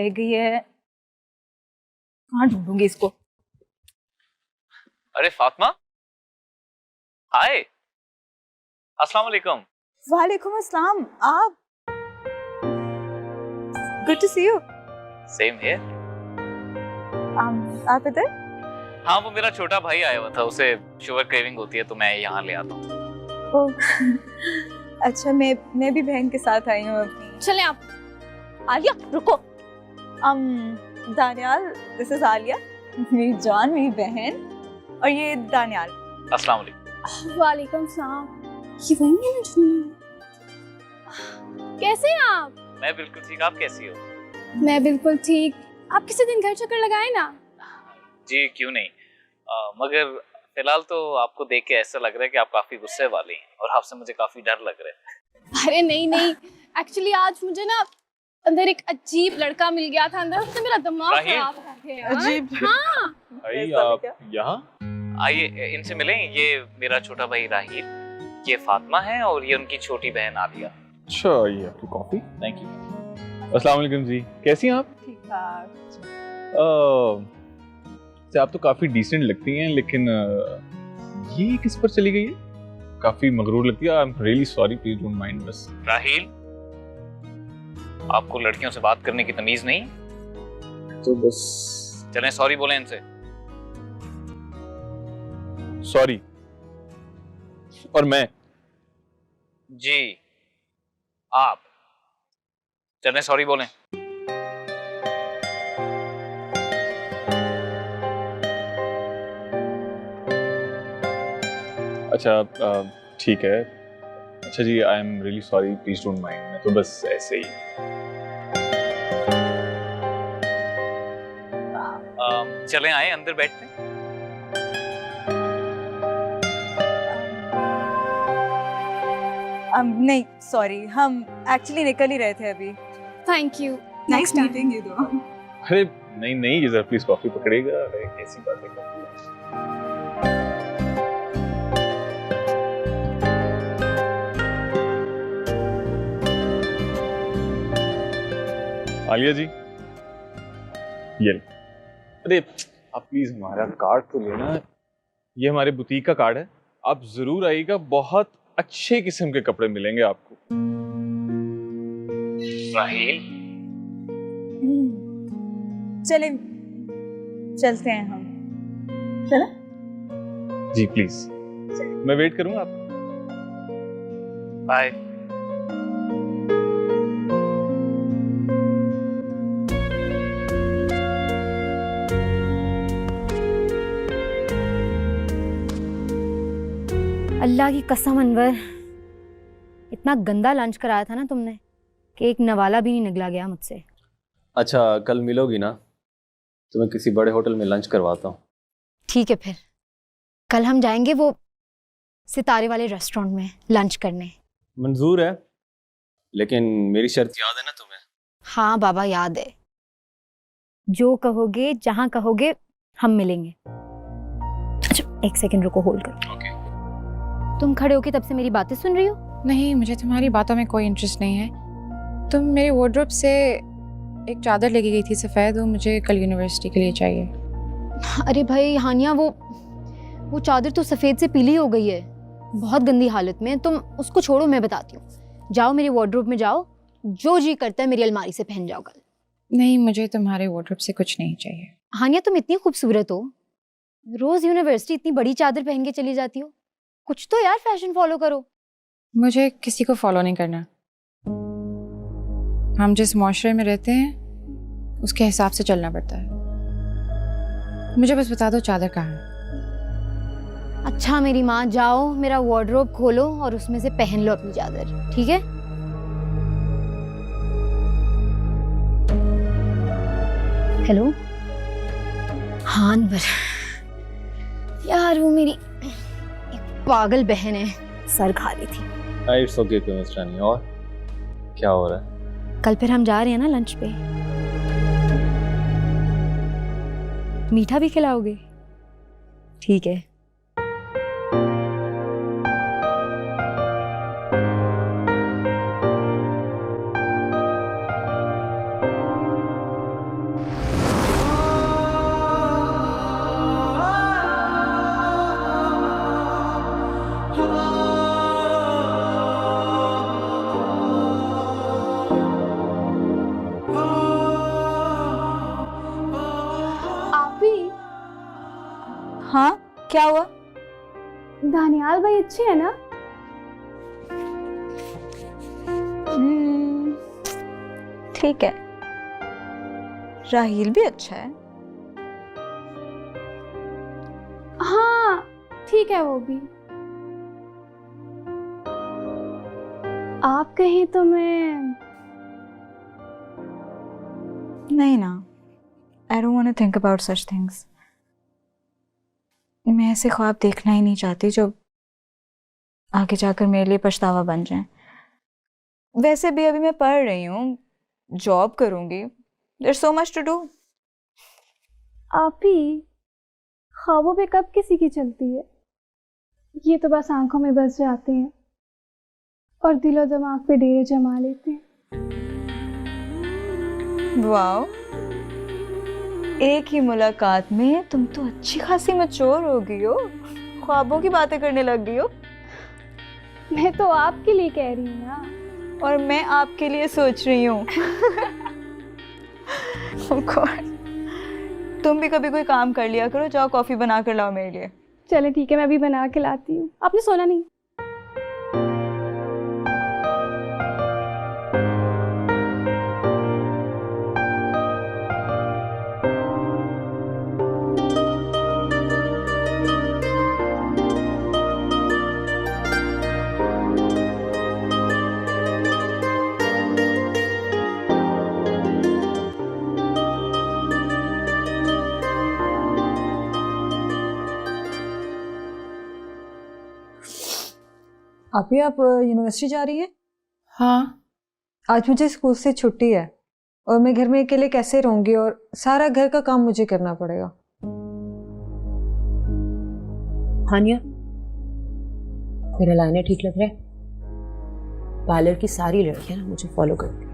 रह गई है, कहाँ ढूंढूंगी इसको। अरे फातिमा, हाय, अस्सलाम वालेकुम। वालेकुम अस्सलाम। आप? Good to see you. Same here. आप इधर? हाँ, वो मेरा छोटा भाई आया हुआ था, उसे शुगर क्रेविंग होती है तो मैं यहाँ ले आता हूँ। ओह अच्छा, मैं भी बहन के साथ आई हूँ अपनी। चलें आप। आलिया रुको। दानियाल, दिस इज आलिया, मेरी जान, मेरी बहन, और ये दानियाल। अस्सलाम वालेकुम। वालेकुम सलाम। ये वही है ना जिन्होंने। कैसे हैं आप? मैं बिल्कुल ठीक, आप कैसी हो? मैं बिल्कुल ठीक। आप किसी दिन घर चक्कर लगाए ना। जी क्यों नहीं, मगर फिलहाल तो आपको देख के ऐसा लग रहा है कि आप काफी गुस्से वाली हैं और आपसे मुझे काफी डर लग रहा है। अरे नहीं नहीं, एक्चुअली आज मुझे ना अंदर एक अजीब लड़का मिल गया था, अंदर उसने मेरा दिमाग खराब कर दिया यार। अजीब? हाँ। भाई आप यहाँ? आइए इनसे मिलें, ये मेरा छोटा भाई राहील, ये फातिमा है और ये उनकी छोटी बहन आलिया। अच्छा, ये आपकी कॉफी। Thank you. अस्सलाम वालेकुम जी, कैसी हैं आप? ठीक ठाक। आप तो काफी डिसेंट लगती हैं, लेकिन ये किस पर चली गई है? काफी मगरूर लगती है। आई am really sorry, please don't mind. बस राहील, आपको लड़कियों से बात करने की तमीज नहीं? तो बस चलें सॉरी बोलें इनसे। सॉरी। और मैं? जी आप। चलें सॉरी बोलें। अच्छा ठीक है। अच्छा जी, I am really sorry, please don't mind. मैं तो बस ऐसे ही। चलें आए अंदर बैठते हैं। नहीं सॉरी, हम एक्चुअली निकल ही रहे थे अभी। Thank you. Nice meeting you दो। अरे नहीं नहीं, ये जरा प्लीज कॉफी पकड़ेगा। अरे कैसी बातें करती है। आलिया जी, ये लो। अरे आप प्लीज हमारा कार्ड तो लेना। ये हमारे बुटीक का कार्ड है, आप जरूर आइएगा। बहुत अच्छे किस्म के कपड़े मिलेंगे आपको। राहील, चले चलते हैं हम। चला? जी प्लीज, मैं वेट करूंगा आप। बाय। अल्लाह की कसम अनवर, इतना गंदा लंच कराया था ना तुमने कि एक नवाला भी नहीं निकला गया मुझसे। अच्छा, कल मिलोगी ना तो मैं किसी बड़े होटल में लंच करवाता हूँ। ठीक है, फिर कल हम जाएंगे वो सितारे वाले रेस्टोरेंट में लंच करने। मंजूर है, लेकिन मेरी शर्त याद है ना तुम्हें? हाँ बाबा, याद है। जो कहोगे, जहाँ कहोगे, हम मिलेंगे। अच्छा एक सेकंड रुको, होल्ड करो। ओके। तुम खड़े होके तब से मेरी बातें सुन रही हो? नहीं, मुझे तुम्हारी बातों में कोई इंटरेस्ट नहीं है। तुम मेरे वार्डरोब से एक चादर लेके गई थी सफ़ेद, वो मुझे कल यूनिवर्सिटी के लिए चाहिए। अरे भाई हानिया, वो चादर तो सफ़ेद से पीली हो गई है, बहुत गंदी हालत में। तुम उसको छोड़ो, मैं बताती हूँ। जाओ मेरे वार्डरोब में जाओ, जो जी करता है मेरी अलमारी से पहन जाओ कल। नहीं, मुझे तुम्हारे वार्डरोब से कुछ नहीं चाहिए। हानिया, तुम इतनी खूबसूरत हो, रोज यूनिवर्सिटी इतनी बड़ी चादर पहन के चली जाती हो। कुछ तो यार फैशन फॉलो करो। मुझे किसी को फॉलो नहीं करना। हम जिस माशरे में रहते हैं उसके हिसाब से चलना पड़ता है। मुझे बस बता दो चादर कहाँ है। अच्छा मेरी माँ, जाओ मेरा वार्डरोब खोलो और उसमें से पहन लो अपनी चादर, ठीक है? हेलो हाँ अनवर, यार वो मेरी एक पागल बहन है, सर खा रही थी। इट्स ओके मिस रानी। और क्या हो रहा है? कल फिर हम जा रहे हैं ना लंच पे, मीठा भी खिलाओगे? ठीक है। क्या हुआ? दानियाल भाई अच्छे हैं ना? ठीक है। राहील भी अच्छा है। हाँ ठीक है वो भी। आप कहें तो मैं नहीं ना, I don't want to think about such things. मैं ऐसे ख्वाब देखना ही नहीं चाहती जो आगे जाकर मेरे लिए पछतावा बन जाए। वैसे भी अभी मैं पढ़ रही हूँ, जॉब करूँगी। There's so much to do. आप ही ख्वाबों पे कब किसी की चलती है? ये तो बस आंखों में बस जाते हैं और दिलो दिमाग पे डेरे जमा लेते हैं। वाओ, एक ही मुलाकात में तुम तो अच्छी खासी मैच्योर हो गई हो, ख्वाबों की बातें करने लग गई हो। मैं तो आपके लिए कह रही हूँ ना। और मैं आपके लिए सोच रही हूँ। Oh God. तुम भी कभी कोई काम कर लिया करो, जाओ कॉफी बना कर लाओ मेरे लिए। चले ठीक है, मैं अभी बना के लाती हूँ। आपने सोना नहीं? आप यूनिवर्सिटी जा रही हैं? हाँ। आज मुझे स्कूल से छुट्टी है और मैं घर में अकेले कैसे रहूंगी, और सारा घर का काम मुझे करना पड़ेगा। हानिया, मेरा लाइनर ठीक लग रहा है? पार्लर की सारी लड़कियां ना मुझे फॉलो करती हैं।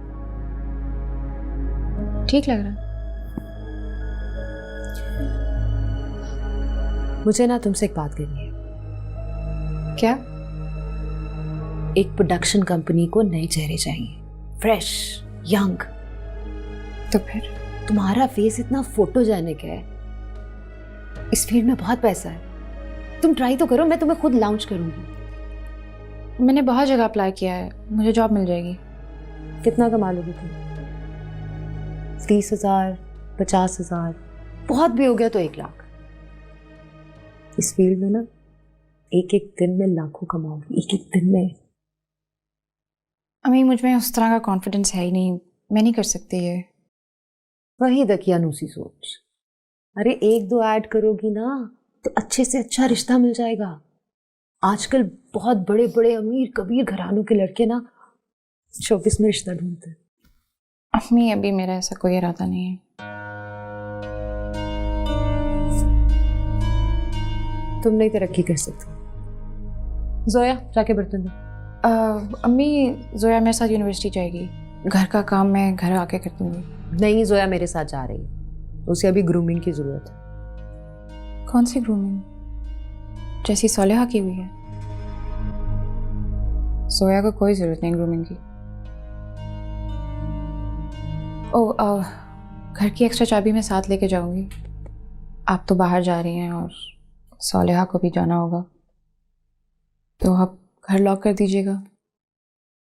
ठीक लग रहा है। मुझे ना तुमसे एक बात करनी है। क्या? एक प्रोडक्शन कंपनी को नए चेहरे चाहिए, फ्रेश, यंग। तो फिर तुम्हारा फेस इतना फोटोजेनिक है, इस फील्ड में बहुत पैसा है। तुम ट्राई तो करो, मैं तुम्हें खुद लॉन्च करूंगी। मैंने बहुत जगह अप्लाई किया है, मुझे जॉब मिल जाएगी। कितना कमा लोगी तुम? 30,000, 50,000, बहुत भी हो गया तो 1 लाख। इस फील्ड में ना एक एक दिन में लाखों कमाओगी, एक एक दिन में। अम्मी, मुझ में उस तरह का कॉन्फिडेंस है ही नहीं, मैं नहीं कर सकती ये। वही दकियानूसी सोच। अरे 1-2 ऐड करोगी ना तो अच्छे से अच्छा रिश्ता मिल जाएगा। आजकल बहुत बड़े बड़े अमीर कबीर घरानों के लड़के ना शोबिस में रिश्ता ढूंढते हैं। अम्मी, अभी मेरा ऐसा कोई इरादा नहीं है। तुम नहीं तरक्की कर सकती। जोया, जाके बर्तन दो। अम्मी, जोया मेरे साथ यूनिवर्सिटी जाएगी, घर का काम मैं घर आके कर दूंगी। नहीं, जोया मेरे साथ जा रही है, उसे अभी ग्रूमिंग की जरूरत है। कौन सी ग्रूमिंग? जैसी सोलेहा की हुई है। जोया को कोई जरूरत नहीं ग्रूमिंग की। घर की एक्स्ट्रा चाबी मैं साथ लेके जाऊंगी। आप तो बाहर जा रही हैं और सोलेहा को भी जाना होगा, तो आप घर लॉक कर दीजिएगा।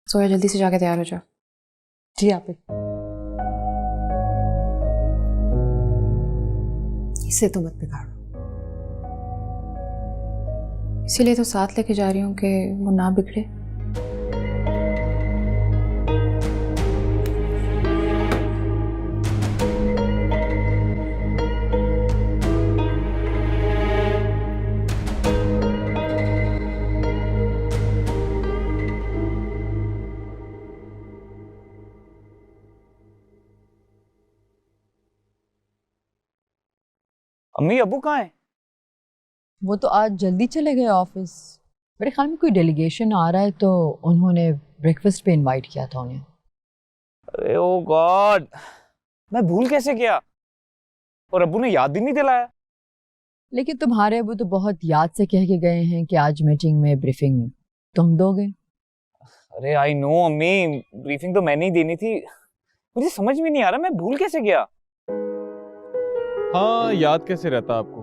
सोया, जल्दी से जाके तैयार हो जाओ। जी आप। इसे तो मत बिगाड़ो। इसीलिए तो साथ लेके जा रही हूँ कि वो ना बिगड़े। अम्मी, अब्बू कहाँ हैं? वो तो आज जल्दी चले गए ऑफिस। मेरे ख्याल में कोई डेलीगेशन आ रहा है तो उन्होंने ब्रेकफास्ट पे इनवाइट किया था उन्हें। अरे ओ गॉड, मैं भूल कैसे गया? और अब्बू ने याद भी नहीं दिलाया। लेकिन तुम्हारे अब्बू तो बहुत याद से कह के गए हैं कि आज मीटिंग में ब्रीफिंग तुम दोगे। अरे आई नो अम्मी, ब्रीफिंग तो मैंने ही देनी थी। मुझे समझ में नहीं आ रहा मैं भूल कैसे गया। हाँ, याद कैसे रहता आपको?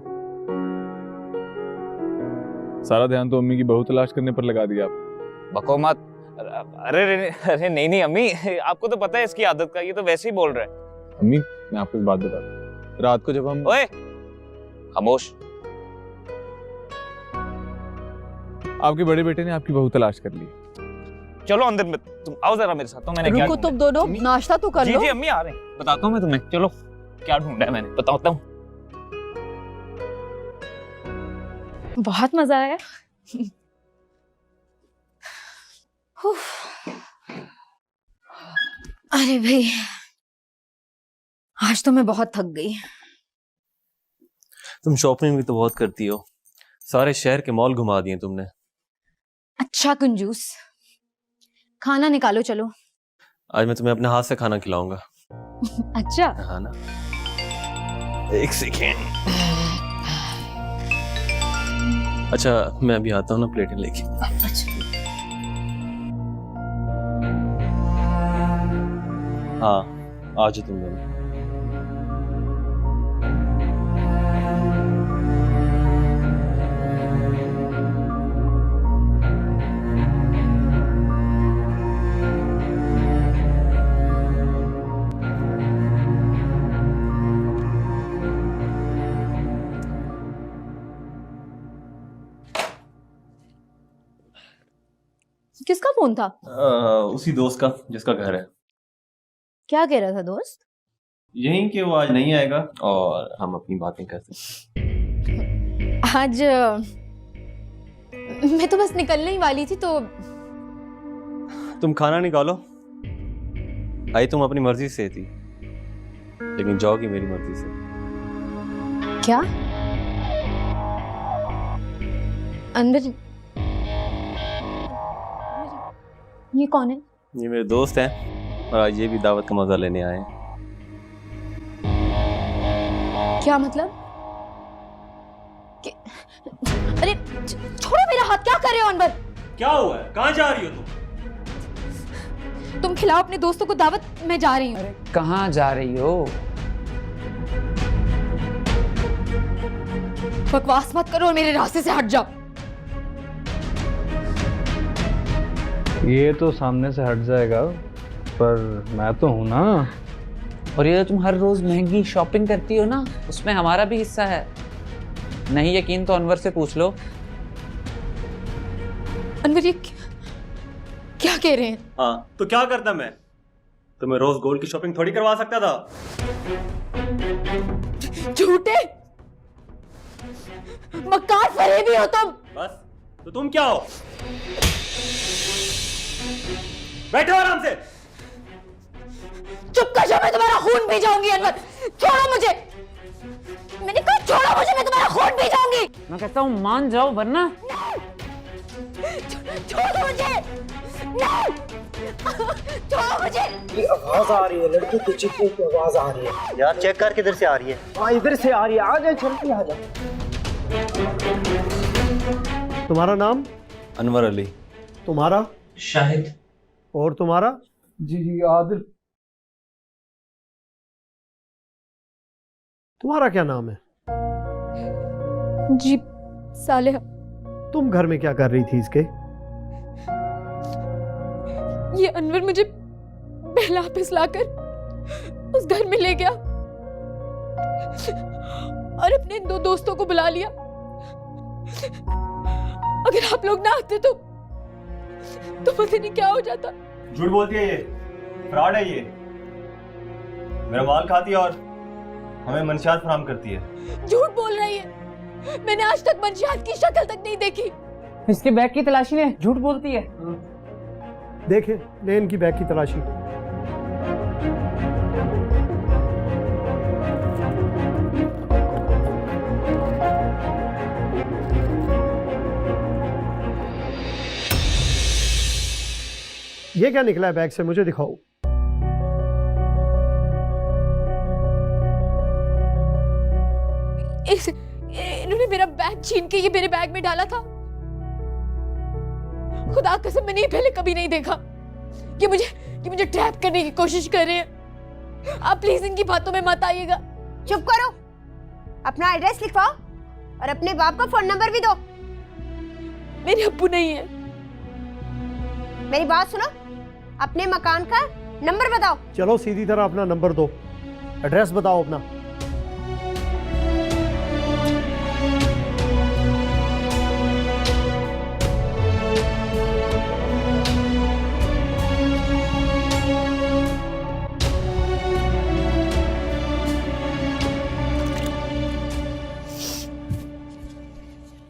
सारा ध्यान तो अम्मी की बहू तलाश करने पर लगा दिया आप। बको मत। अरे नहीं अम्मी, आपको तो पता है इसकी आदत का, ये तो वैसे ही बोल रहा है। अम्मी मैं आपको एक बात बताता हूँ, रात को जब हम ओए खामोश। आपके बड़े बेटे ने आपकी बहू तलाश कर ली। चलो अंदर में, तुम आओ जरा मेरे साथ। तो मैंने क्या रुको तुम दोनों, नाश्ता तो कर लो। जी अम्मी आ रहे हैं, बताता हूँ मैं तुम्हें। चलो क्या ढूंढा है मैंने, बताता हूँ। बहुत मजा आया। अरे भाई, आज तो मैं बहुत थक गई। तुम शॉपिंग भी तो बहुत करती हो, सारे शहर के मॉल घुमा दिए तुमने। अच्छा कंजूस, खाना निकालो चलो। आज मैं तुम्हें अपने हाथ से खाना खिलाऊंगा। अच्छा हाँ ना, एक सेकेंड। अच्छा मैं अभी आता हूँ ना प्लेटें लेके। अच्छा हाँ आज तुम दोनों। किसका फोन था? उसी दोस्त का जिसका घर है। क्या कह रहा था दोस्त? यही कि वो आज नहीं आएगा और हम अपनी बातें करते। आज मैं तो बस निकलने ही वाली थी तो। तुम खाना निकालो। आई तुम अपनी मर्जी से थी, लेकिन जाओगी मेरी मर्जी से। क्या? अंदर ये कौन है? ये मेरे दोस्त हैं और आज ये भी दावत का मजा लेने आए हैं। क्या मतलब? अरे छोड़ो मेरा हाथ, क्या कर रहे हो अनवर? क्या हुआ है? कहाँ जा रही हो तुम खिलाओ अपने दोस्तों को दावत, मैं जा रही हूँ। कहाँ जा रही हो? बकवास मत करो और मेरे रास्ते से हट जाओ। ये तो सामने से हट जाएगा, पर मैं तो हूं ना। और ये तुम हर रोज महंगी शॉपिंग करती हो ना, उसमें हमारा भी हिस्सा है। नहीं यकीन तो अनवर से पूछ लो। अनवर ये क्या कह रहे हैं? हाँ तो क्या करता मैं? तुम्हें रोज गोल्ड की शॉपिंग थोड़ी करवा सकता था। झूठे मक्कार फरेबी हो तुम। बस तो तुम क्या हो? बैठो आराम से। चुप कर जाओ, मैं तुम्हारा खून पी जाऊंगी। अनवर छोड़ो मुझे, मैंने कहा छोड़ो मुझे, मैं तुम्हारा खून पी जाऊंगी। मैं कहता हूँ मान जाओ वरना। छोड़ो मुझे, नहीं छोड़ो मुझे। ये आवाज आ रही है, लड़के की चीखने की आवाज आ रही है। यार चेक कर किधर से आ रही है। हाँ इधर से आ रही है, आ जाए जल्दी आ जाए। तुम्हारा नाम? अनवर अली। तुम्हारा? शाहिद। और तुम्हारा? जी आदिल। तुम्हारा क्या नाम है? जी सालेहा। तुम घर में क्या कर रही थी इसके? ये अनवर मुझे बहला फिसलाकर उस घर में ले गया और अपने दो दोस्तों को बुला लिया। अगर आप लोग ना आते तो पता नहीं क्या हो जाता। झूठ बोलती है ये, फ्रॉड है ये। मेरा माल खाती है और हमें मंशियात फराहम करती है। झूठ बोल रही है, मैंने आज तक मंशियात की शक्ल तक नहीं देखी। इसके बैग की तलाशी में झूठ बोलती है। देखे ले इनकी बैग की तलाशी। ये क्या निकला है बैग से, मुझे दिखाओ। इन्होंने मेरा बैग छीन के ये मेरे बैग में डाला था। खुदा कसम मैंने पहले कभी नहीं देखा कि मुझे ट्रैप करने की कोशिश कर रहे हैं। आप प्लीज इनकी बातों में मत आइएगा। चुप करो, अपना एड्रेस लिखवाओ और अपने बाप का फोन नंबर भी दो। मेरे अब्बू नहीं है। मेरी बात सुनो, अपने मकान का नंबर बताओ। चलो सीधी तरह अपना नंबर दो, एड्रेस बताओ अपना।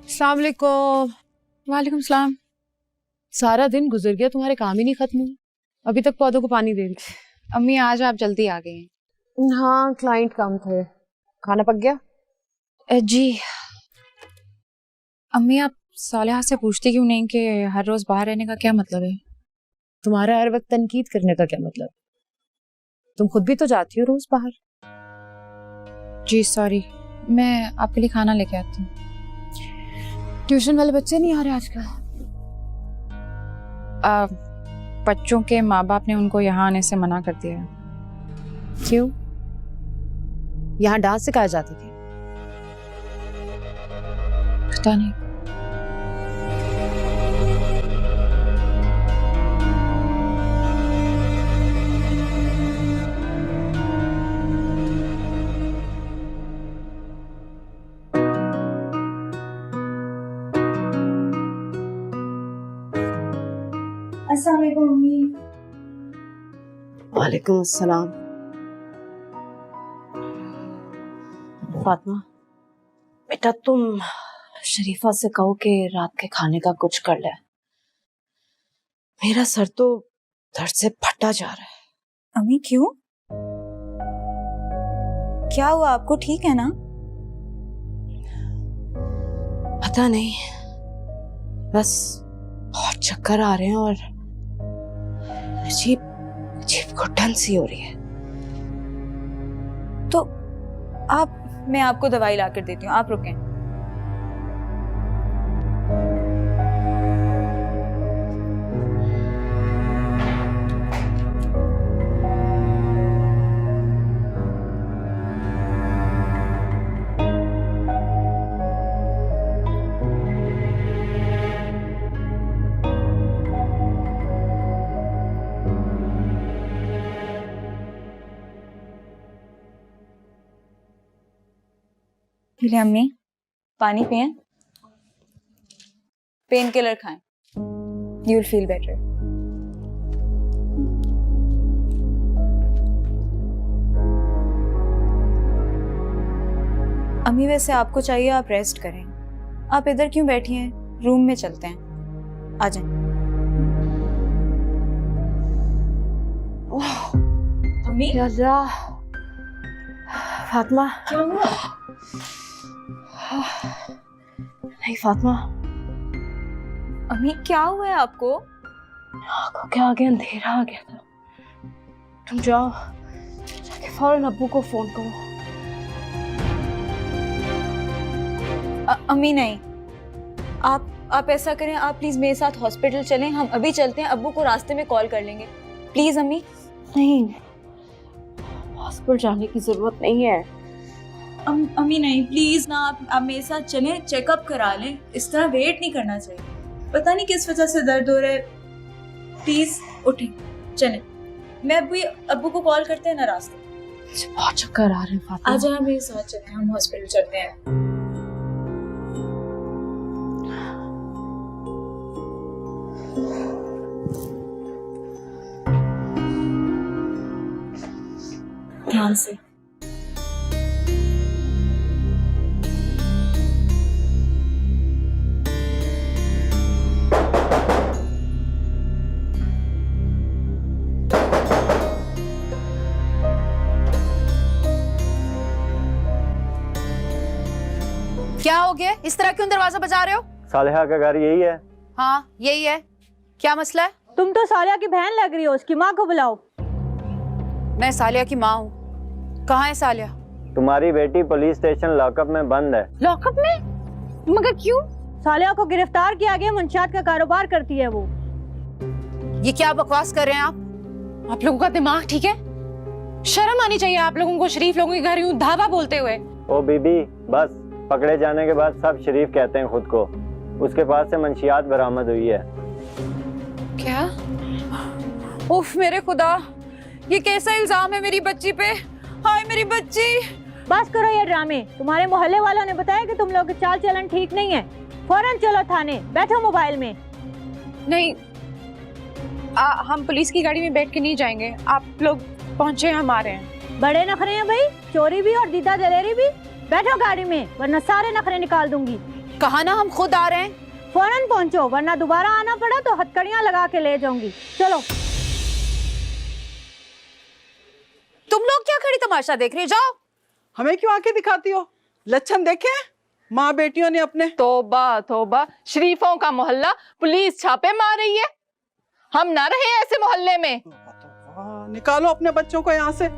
अस्सलाम वालेकुम। वालेकुम सलाम। सारा दिन गुजर गया, तुम्हारे काम ही नहीं खत्म हुए, अभी तक पौधों को पानी दे रही। अम्मी आज आप जल्दी आ गई हैं। हाँ, क्लाइंट कम थे। खाना पक गया? जी। अम्मी आप सालेहा से पूछती क्यों नहीं कि हर रोज बाहर रहने का क्या मतलब है? तुम्हारा हर वक्त तनकीद करने का क्या मतलब? तुम खुद भी तो जाती हो रोज बाहर। जी सॉरी, मैं आपके लिए खाना लेके आती हूँ। ट्यूशन वाले बच्चे नहीं आ रहे आजकल? बच्चों के माँ बाप ने उनको यहाँ आने से मना कर दिया है। क्यों? यहाँ डांस सिखाए जाते थे? पता नहीं। अस्सलाम वालेकुम मम्मी। वालेकुम अस्सलाम। फातिमा बेटा, तुम शरीफा से कहो कि रात के खाने का कुछ कर ले। मेरा सर तो दर्द से फटा जा रहा है। अम्मी क्यों? क्या हुआ आपको, ठीक है ना? पता नहीं, बस बहुत चक्कर आ रहे हैं और अजीब अजीब घुटन सी हो रही है। तो मैं आपको दवाई ला कर देती हूँ, आप रुकें। ले अम्मी, पानी पिए, पेन किलर खाएं, यू विल फील बेटर। अम्मी वैसे आपको चाहिए आप रेस्ट करें, आप इधर क्यों बैठी हैं? रूम में चलते हैं, आ जाएं। अम्मी अल्लाह, फातिमा क्या हुआ? नहीं फातिमा। अम्मी क्या हुआ है आपको? आंखों के आगे अंधेरा आ गया था। तुम जाओ, जाके फौरन अब्बू को फोन करो। अम्मी नहीं, आप ऐसा करें, आप प्लीज मेरे साथ हॉस्पिटल चलें, हम अभी चलते हैं, अब्बू को रास्ते में कॉल कर लेंगे। प्लीज अम्मी। नहीं, हॉस्पिटल जाने की जरूरत नहीं है। अम्मी नहीं, प्लीज ना, आप मेरे साथ चलें, चेकअप करा लें, इस तरह वेट नहीं करना चाहिए, पता नहीं किस वजह से दर्द हो रहा है। प्लीज उठें, चलें, मैं अब्बू को कॉल करते हैं ना रास्ते। मुझे बहुत चक्कर आ रहे हैं फातिमा। आ जाए मेरे साथ चलते हैं, हम हॉस्पिटल चलते हैं। ध्यान से। क्या हो गया? इस तरह क्यों दरवाजा बजा रहे हो? सालेहा का घर यही है? हाँ यही है। क्या मसला है? तुम तो सालिया की बहन लग रही हो, उसकी माँ को बुलाओ। मैं सालिया की माँ हूँ। कहाँ है सालिया? तुम्हारी बेटी पुलिस स्टेशन लॉकअप में बंद है। लॉकअप में? मगर क्यों? सालिया को गिरफ्तार किया गया, मुंशियात का कारोबार करती है वो। ये क्या बकवास कर रहे हैं आप लोगों का दिमाग ठीक है? शर्म आनी चाहिए आप लोगों को, शरीफ लोगों के घर यूं धावा बोलते हुए। ओ बीबी, बस पकड़े जाने के बाद सब शरीफ कहते हैं खुद को। उसके पास से मंशियात बरामद हुई है। क्या? उफ मेरे खुदा, ये कैसा इल्जाम है मेरी बच्ची पे? हाय मेरी बच्ची। बस करो ये ड्रामे। तुम्हारे मोहल्ले वालों ने बताया कि तुम लोग के चाल चलन ठीक नहीं है। फौरन चलो थाने, बैठो मोबाइल में। नहीं, हम पुलिस की गाड़ी में बैठ के नहीं जाएंगे, आप लोग पहुंचे, हम आ रहे हैं। बड़े नखरे हैं भाई, चोरी भी और दीदा दलेरी भी। बैठो गाड़ी में वरना सारे नखरे निकाल दूंगी। कहा ना हम खुद आ रहे हैं। फौरन पहुंचो वरना दोबारा आना पड़ा तो हथकड़ियां लगा के ले जाऊंगी। चलो। तुम लोग क्या खड़ी तमाशा देख रहे? जाओ। हमें क्यों आंखें दिखाती हो? लच्छन देखे माँ बेटियों ने अपने। तौबा तौबा, शरीफों का मोहल्ला, पुलिस छापे मार रही है। हम ना रहे ऐसे मोहल्ले में। निकालो अपने बच्चों को यहाँ से।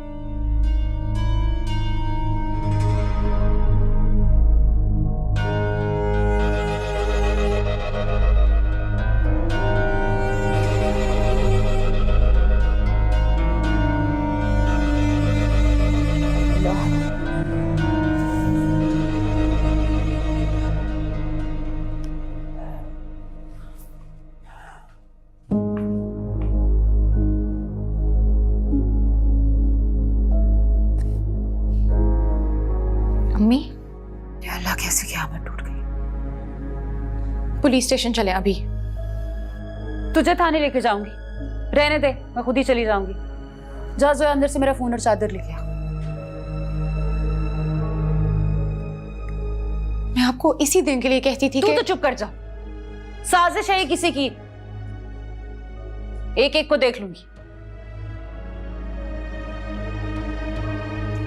अम्मी, या अल्लाह कैसे क़यामत टूट गई। पुलिस स्टेशन चले अभी। तुझे थाने लेके जाऊंगी, रहने दे, मैं खुद ही चली जाऊंगी। जा जो अंदर से मेरा फोन और चादर लेके आ। मैं आपको इसी दिन के लिए कहती थी तू कि... तो चुप कर जा। साजिश है किसी की, एक एक को देख लूंगी।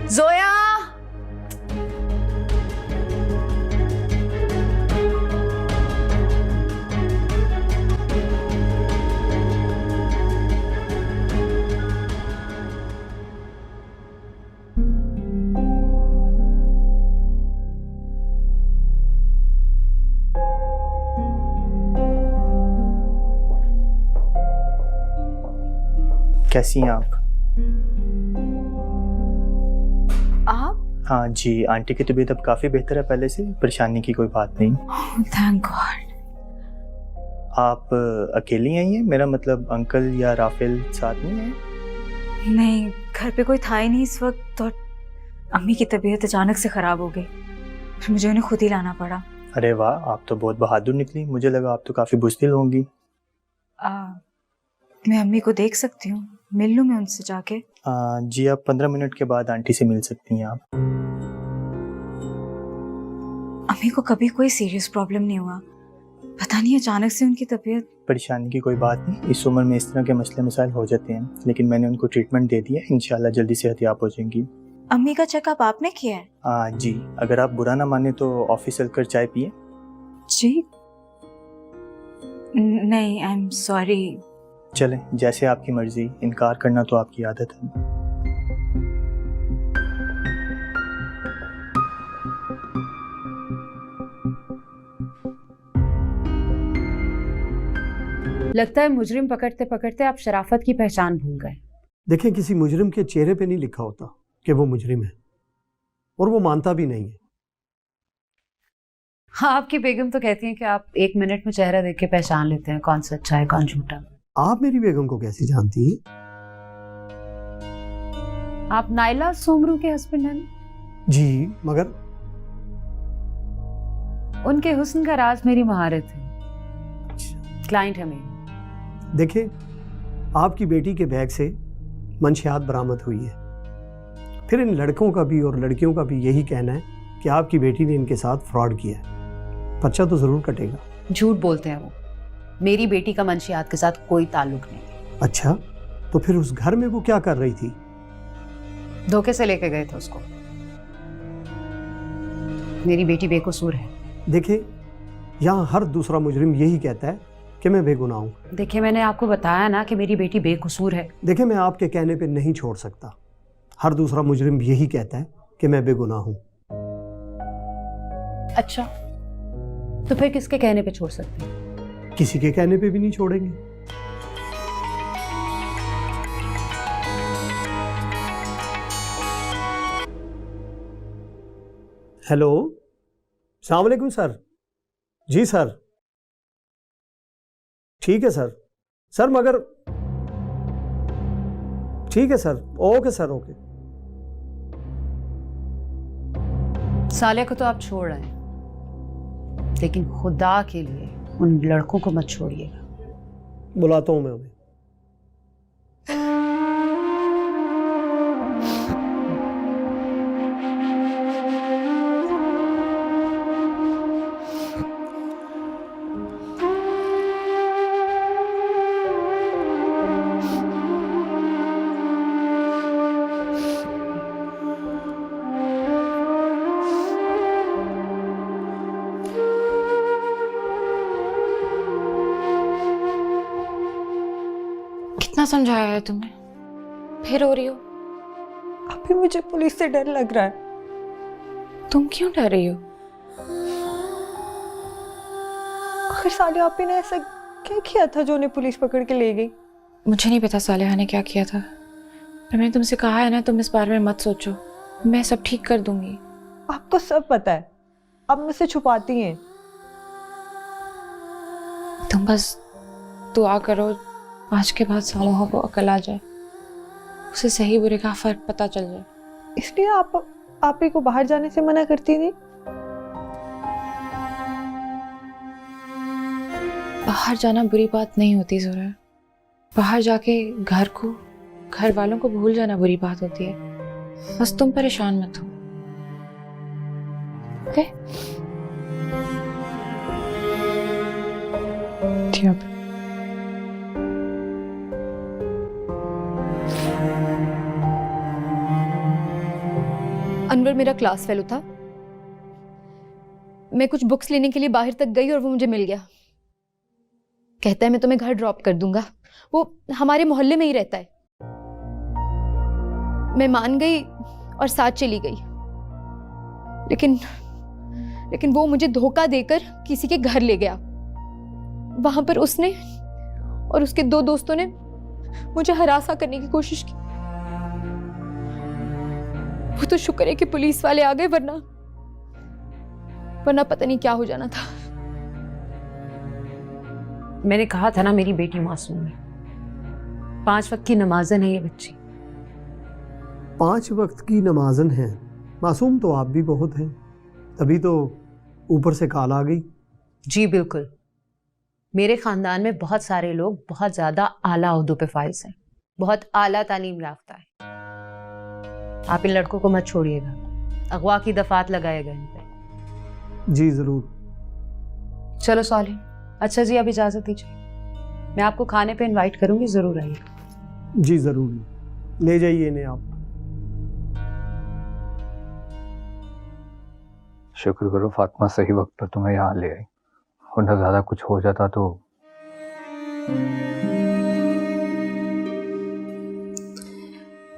जोया, कैसी हैं आप? आप? हाँ जी, आंटी की तबीयत अब काफ़ी बेहतर है पहले से, परेशानी की कोई बात नहीं। Thank God. आप अकेली आई हैं? मेरा मतलब अंकल या राफेल साथ नहीं है? नहीं, घर पे कोई था ही नहीं इस वक्त और अम्मी की तबीयत अचानक से ख़राब हो गई, फिर मुझे उन्हें खुद ही लाना पड़ा। अरे वाह, आप तो बहुत बहादुर निकली। मुझे लगा आप तो काफ़ी बुज़दिल होंगी। मैं अम्मी को देख सकती हूँ? मिल लूँ मैं उनसे जाके? जी, आप 15 मिनट के बाद आंटी से मिल सकती हैं आप। अम्मी को कभी कोई सीरियस प्रॉब्लम नहीं हुआ, पता नहीं अचानक से उनकी तबीयत। परेशानी की कोई बात नहीं, इस उम्र में इस तरह के मसले मसाइल हो जाते हैं, लेकिन मैंने उनको ट्रीटमेंट दे दिया, इंशाल्लाह जल्दी सेहतियाब हो जाएंगी। अम्मी का चेकअप आपने किया है? जी, अगर आप बुरा ना माने तो ऑफिस चलकर चाय पिए। जी नहीं, आई एम सॉरी। चलें, जैसे आपकी मर्जी, इनकार करना तो आपकी आदत है। लगता है मुजरिम पकड़ते पकड़ते आप शराफत की पहचान भूल गए। देखें, किसी मुजरिम के चेहरे पे नहीं लिखा होता कि वो मुजरिम है, और वो मानता भी नहीं है। हाँ, आपकी बेगम तो कहती है कि आप 1 मिनट में चेहरा देख के पहचान लेते हैं कौन सच्चा है कौन झूठा। आप मेरी बेगम को कैसे जानती हैं? आप नाइला सोमरू के हस्बैंड हैं? जी, मगर उनके हुस्न का राज मेरी महारत है। क्लाइंट है मेरी। देखें, आपकी बेटी के बैग से मंशियात बरामद हुई है। फिर इन लड़कों का भी और लड़कियों का भी यही कहना है कि आपकी बेटी ने इनके साथ फ्रॉड किया है। पर्चा तो जरूर कटेगा। झूठ बोलते हैं वो। मेरी बेटी का मंशियात के साथ कोई ताल्लुक नहीं। अच्छा, तो फिर उस घर में वो क्या कर रही थी? धोखे से लेके गए थे उसको। मेरी बेटी बेकसूर है। देखिए, यहाँ हर दूसरा मुजरिम यही कहता है कि मैं बेगुनाह हूँ। देखिए, मैंने आपको बताया ना कि मेरी बेटी बेकसूर है। देखिए, मैं आपके कहने पे नहीं छोड़ सकता। हर दूसरा मुजरिम यही कहता है कि मैं बेगुनाह हूँ। अच्छा, तो फिर किसके कहने पे छोड़ सकते हैं? किसी के कहने पे भी नहीं छोड़ेंगे। हेलो, अस्सलाम वालेकुम सर। जी सर, ठीक है सर। सर मगर ठीक है सर, ओके सर, ओके। सालिया को तो आप छोड़ रहे हैं, लेकिन खुदा के लिए उन लड़कों को मत छोड़िएगा। बुलाता हूँ मैं उन्हें। कितना समझाया है तुमने, फिर हो रही हो? अभी मुझे पुलिस से डर लग रहा है। तुम क्यों डर रही हो? आखिर सालिया आपी ने ऐसा क्या किया था जो उन्हें पुलिस पकड़ के ले गई? मुझे नहीं पता सालिया ने क्या किया था, पर मैंने तुमसे कहा है ना, तुम इस बारे में मत सोचो, मैं सब ठीक कर दूंगी। आपको सब पता है, आप मुझसे छुपाती हैं। तुम बस दुआ करो आज के बाद सालों को अकल आ जाए, उसे सही बुरे का फर्क पता चल जाए। इसलिए आप ही को बाहर जाने से मना करती थी? बाहर जाना बुरी बात नहीं होती ज़रा, बाहर जाके घर वालों को भूल जाना बुरी बात होती है। बस तुम परेशान मत हो, ओके? ठीक। अनवर मेरा क्लास फेलो था। मैं कुछ बुक्स लेने के लिए बाहर तक गई और वो मुझे मिल गया। कहता है मैं तुम्हें घर ड्रॉप कर दूंगा, वो हमारे मोहल्ले में ही रहता है। मैं मान गई और साथ चली गई, लेकिन वो मुझे धोखा देकर किसी के घर ले गया। वहां पर उसने और उसके 2 दोस्तों ने मुझे हरासा करने की कोशिश की। वो तो शुक्र है कि पुलिस वाले आ गए, वरना पता नहीं क्या हो जाना था। मैंने कहा था ना मेरी बेटी मासूम है। 5 वक्त की नमाज़न है ये बच्ची। 5 वक्त की नमाज़न है, मासूम तो आप भी बहुत हैं, तभी तो ऊपर से काल आ गई। जी बिल्कुल, मेरे ख़ानदान में बहुत सारे लोग बहुत ज़्यादा आला ओहदों पे फाइज हैं, बहुत आला तालीम याफ्ता है। आप इन लड़कों को मत छोड़िएगा, अगवा की दफात लगाएगा इन पे। जी ज़रूर। चलो सॉली, अच्छा जी अब इजाज़त दीजिए, मैं आपको खाने पे इनवाइट करूंगी, ज़रूर आइए। जी ज़रूर, ले जाइए इन्हें आप। शुक्र करो फातिमा सही वक्त पर तुम्हें यहाँ ले आई, वरना ज़्यादा कुछ हो जाता तो।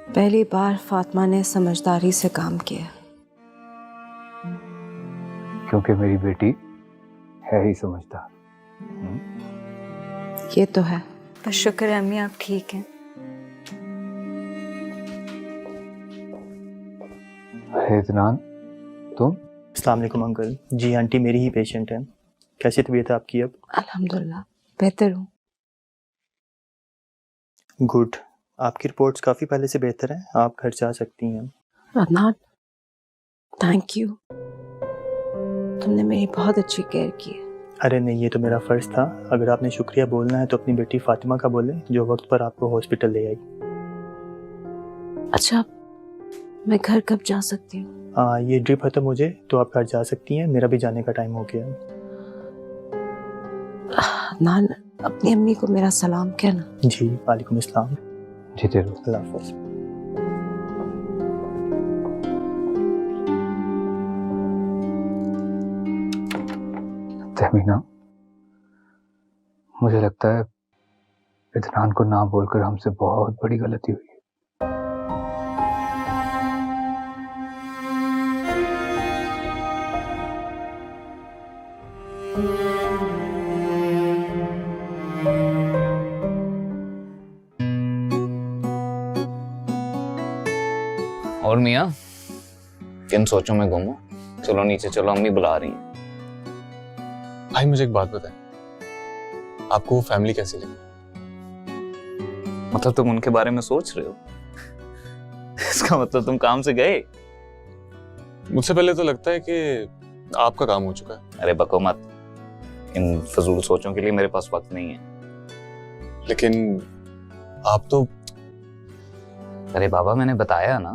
पहली बार फातिमा ने समझदारी से काम किया, क्योंकि मेरी बेटी है ही समझदार। ये तो है। बस शुक्र है अम्मी आप ठीक हैं। इत्नान, तुम? अस्सलाम वालेकुम अंकल। जी आंटी मेरी ही पेशेंट है। कैसी तबीयत है आपकी अब? अल्हम्दुलिल्लाह बेहतर हूँ। गुड, आपकी रिपोर्ट्स काफ़ी पहले से बेहतर हैं, आप घर जा सकती हैं। अदनान थैंक यू, तुमने मेरी बहुत अच्छी केयर की है। अरे नहीं, ये तो मेरा फ़र्ज़ था। अगर आपने शुक्रिया बोलना है तो अपनी बेटी फातिमा का बोले, जो वक्त पर आपको हॉस्पिटल ले आई। अच्छा मैं घर कब जा सकती हूँ? हाँ, ये ड्रिप खत्म हो जाए तो आप घर जा सकती हैं, मेरा भी जाने का टाइम हो गया। अदनान अपनी अम्मी को मेरा सलाम कहना। जी वालेकुम अस्सलाम। जी जरूर। अल्लाह हाफ़िज़। तहमीना, मुझे लगता है इत्नान को ना बोलकर हमसे बहुत बड़ी गलती हुई। और मियाँ किन सोचों में गुम हो? चलो नीचे चलो, अम्मी बुला रही हैं। भाई मुझे एक बात बताएं, आपको वो फैमिली कैसी लगी? मतलब तुम उनके बारे में सोच रहे हो? इसका मतलब तुम काम से गए? मुझसे पहले तो लगता है कि आपका काम हो चुका है। अरे बको मत, इन फजूल सोचों के लिए मेरे पास वक्त नहीं है। लेकिन आप तो... अरे बाबा, मैंने बताया ना,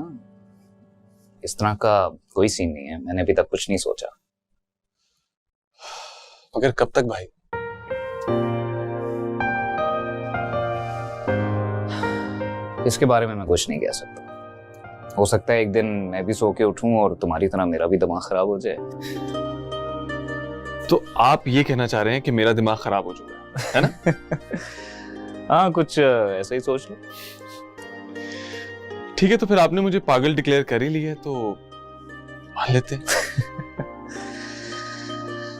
इस तरह का कोई सीन नहीं है। मैंने अभी तक कुछ नहीं सोचा। मगर कब तक भाई? इसके बारे में मैं कुछ नहीं कह सकता। हो सकता है एक दिन मैं भी सो के उठूं और तुम्हारी तरह मेरा भी दिमाग खराब हो जाए। तो आप ये कहना चाह रहे हैं कि मेरा दिमाग खराब हो चुका है ना? हाँ, कुछ ऐसा ही सोच लो। ठीक है, तो फिर आपने मुझे पागल डिक्लेयर कर ही लिया है तो मान लेते हैं।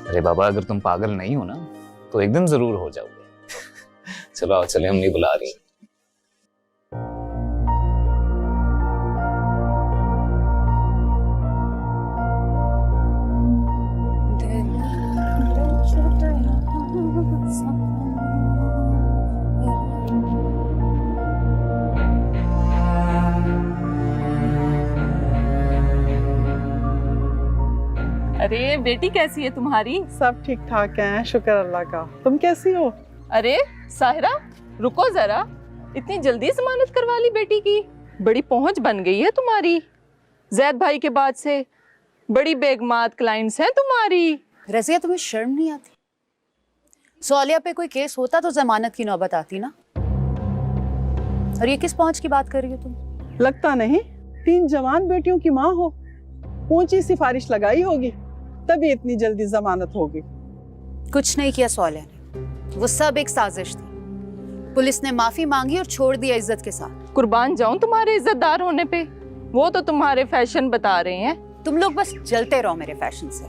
अरे बाबा, अगर तुम पागल नहीं हो ना तो एक दिन जरूर हो जाओगे। चलो आओ, चले, अम्मी बुला रही है। अरे बेटी कैसी है तुम्हारी? सब ठीक ठाक है, शुक्र अल्लाह का। तुम कैसी हो? अरे साहिरा, रुको जरा, इतनी जल्दी जमानत करवा ली बेटी की? बड़ी पहुंच बन गई है तुम्हारी। जैद भाई के बाद से बड़ी बेगमात क्लाइंट्स हैं तुम्हारी। रज़िया, तुम्हें शर्म नहीं आती? सौलिया पे कोई केस होता तो जमानत की नौबत आती ना। और ये किस पहुंच की बात कर रही हो तुम? लगता नहीं 3 जवान बेटियों की माँ हो। ऊंची सिफारिश लगाई होगी तभी इतनी जल्दी जमानत होगी। कुछ नहीं किया सौलिया ने, वो सब एक साजिश थी। पुलिस ने माफी मांगी और छोड़ दिया इज्जत के साथ। कुर्बान जाऊं तुम्हारे इज्जतदार होने पे। वो तो तुम्हारे फैशन बता रहे हैं। तुम लोग बस जलते रहो मेरे फैशन से।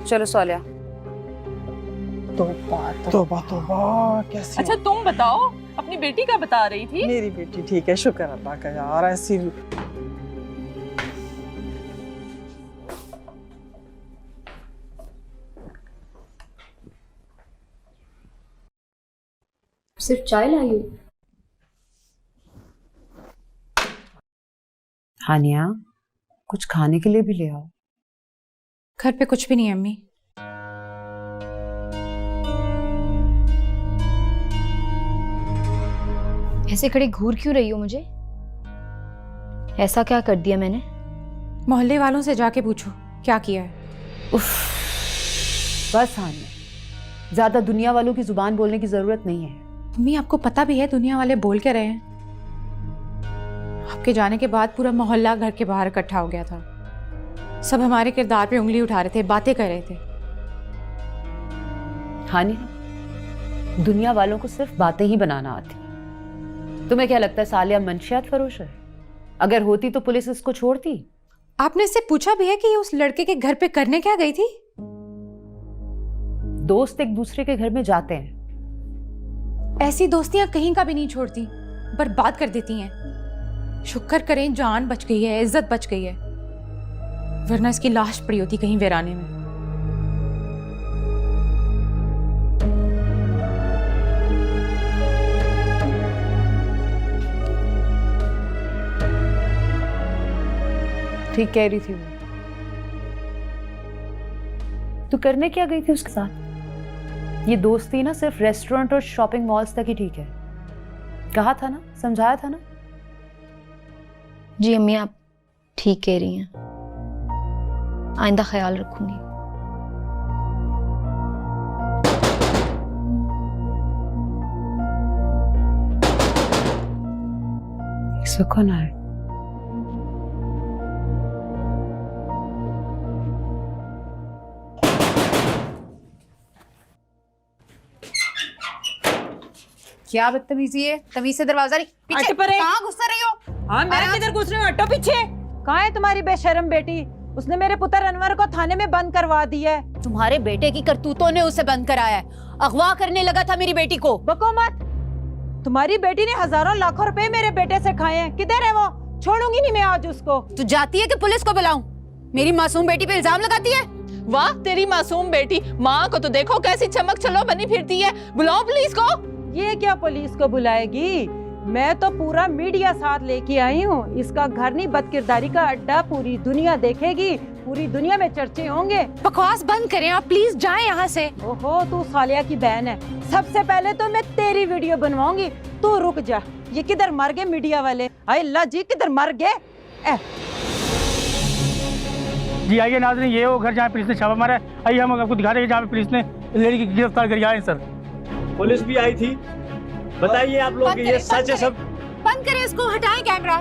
चलो सौलिया। तौबा, कैसी अच्छा तुम बताओ, अपनी बेटी का बता रही थी? मेरी बेटी ठीक है, शुक्र अल्लाह का। यार ऐसी सिर्फ चाय लाई हूँ। हानिया, कुछ खाने के लिए भी ले आओ। घर पे कुछ भी नहीं है अम्मी। ऐसे खड़े घूर क्यों रही हो मुझे? ऐसा क्या कर दिया मैंने? मोहल्ले वालों से जाके पूछो क्या किया है। उफ, बस हानिया, ज्यादा दुनिया वालों की जुबान बोलने की जरूरत नहीं है। अम्मी, आपको पता भी है दुनिया वाले बोल के रहे हैं। आपके जाने के बाद पूरा मोहल्ला घर के बाहर इकट्ठा हो गया था। सब हमारे किरदार पे उंगली उठा रहे थे, बातें कर रहे थे। हानिया, दुनिया वालों को सिर्फ बातें ही बनाना आती। तुम्हें क्या लगता है सालिया मंशियात फरोश है? अगर होती तो पुलिस इसको छोड़ती? आपने इससे पूछा भी है कि ये उस लड़के के घर पे करने क्या गई थी? दोस्त एक दूसरे के घर में जाते हैं। ऐसी दोस्तियां कहीं का भी नहीं छोड़ती, बर्बाद कर देती हैं। शुक्र करें जान बच गई है, इज्जत बच गई है, वरना इसकी लाश पड़ी होती कहीं वीराने में। ठीक कह रही थी वो। तू करने क्या गई थी उसके साथ? ये दोस्ती ना सिर्फ रेस्टोरेंट और शॉपिंग मॉल्स तक ही ठीक है। कहा था ना, समझाया था ना। जी अम्मी, आप ठीक कह रही हैं। आइंदा ख्याल रखूंगी। इसको कौन है? क्या बदतमीजी है? तमीज से दरवाजा पीछे। कहाँ घुस रही हो? हाँ, मैं किधर घुस रही हूँ? हटो पीछे। कहाँ है तुम्हारी बेशरम बेटी? उसने मेरे पुत्र अनवर को थाने में बंद करवा दिया है। तुम्हारे बेटे की करतूतों ने उसे बंद कराया है। अगवा करने लगा था मेरी बेटी को। बको मत। तुम्हारी बेटी ने हजारों लाखों रुपए मेरे बेटे से खाए हैं। किधर है वो? छोड़ूंगी नहीं मैं आज उसको। तू जाती है कि पुलिस को बुलाऊं? मेरी मासूम बेटी पे इल्जाम लगाती है। वाह तेरी मासूम बेटी, माँ को तो देखो कैसी चमक चलो बनी फिरती है। बुलाओ पुलिस को। ये क्या पुलिस को बुलाएगी? मैं तो पूरा मीडिया साथ लेके आई हूँ। इसका घर नहीं बदकिरदारी का अड्डा पूरी दुनिया देखेगी, पूरी दुनिया में चर्चे होंगे। बकवास बंद करें आप प्लीज, जाएं यहाँ से। ओहो तू सालिया की बहन है, सबसे पहले तो मैं तेरी वीडियो बनवाऊंगी। तू रुक जा। ये किधर मर गए मीडिया वाले? आए अल्लाह जी किधर मर गए? जी आइए नाज़रीन, ये वो घर जहाँ पुलिस ने छापा मारा है। आइए हम आपको दिखा रहे हैं जहाँ पे पुलिस ने लेडी की गिरफ्तार करी है सर। पुलिस भी आई थी। बताइए आप लोग, ये सच है सब? बंद करें इसको, हटाएं कैमरा।